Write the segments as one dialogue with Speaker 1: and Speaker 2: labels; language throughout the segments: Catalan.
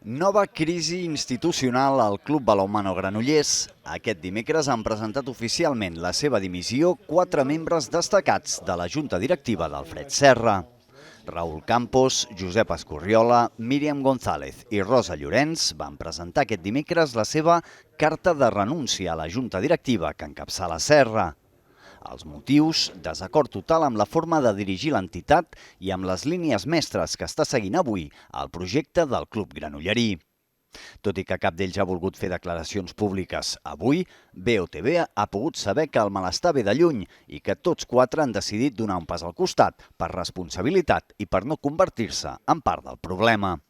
Speaker 1: Nova crisi institucional al Club Balonmano Granollers. Aquest dimecres han presentat oficialment la seva dimissió 4 membres destacats de la Junta Directiva d'Alfred Serra. Raúl Campos, Josep Escorriola, Míriam González i Rosa Llorenç van presentar aquest dimecres la seva carta de renúncia a la Junta Directiva que encapçala Serra. Els motius, desacord total amb la forma de dirigir l'entitat i amb les línies mestres que està seguint avui el projecte del club granollerí. Tot i que cap d'ells ha volgut fer declaracions públiques avui, BOTV ha pogut saber que el malestar ve de lluny i que tots 4 han decidit donar un pas al costat per responsabilitat i per no convertir-se en part del problema.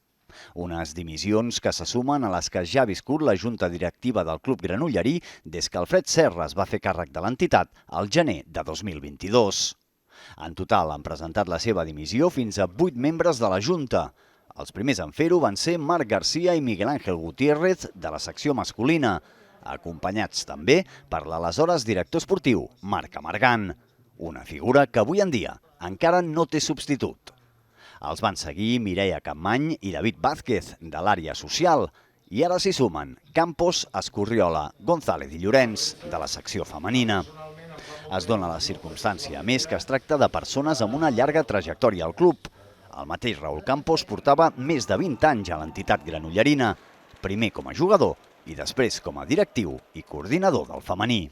Speaker 1: Unes dimissions que se sumen a les que ja ha viscut la Junta Directiva del Club Granollerí des que Alfred Serra es va fer càrrec de l'entitat al gener de 2022. En total han presentat la seva dimissió fins a 8 membres de la Junta. Els primers en fer-ho van ser Marc Garcia i Miguel Ángel Gutiérrez de la secció masculina, acompanyats també per l'aleshores director esportiu Marc Amargant, una figura que avui en dia encara no té substitut. Els van seguir Mireia Campmany i David Vázquez, de l'àrea social, i ara s'hi sumen Campos, Escorriola, González i Llorenç, de la secció femenina. Es dona la circumstància, a més, que es tracta de persones amb una llarga trajectòria al club. El mateix Raúl Campos portava més de 20 anys a l'entitat granollerina, primer com a jugador i després com a directiu i coordinador del femení.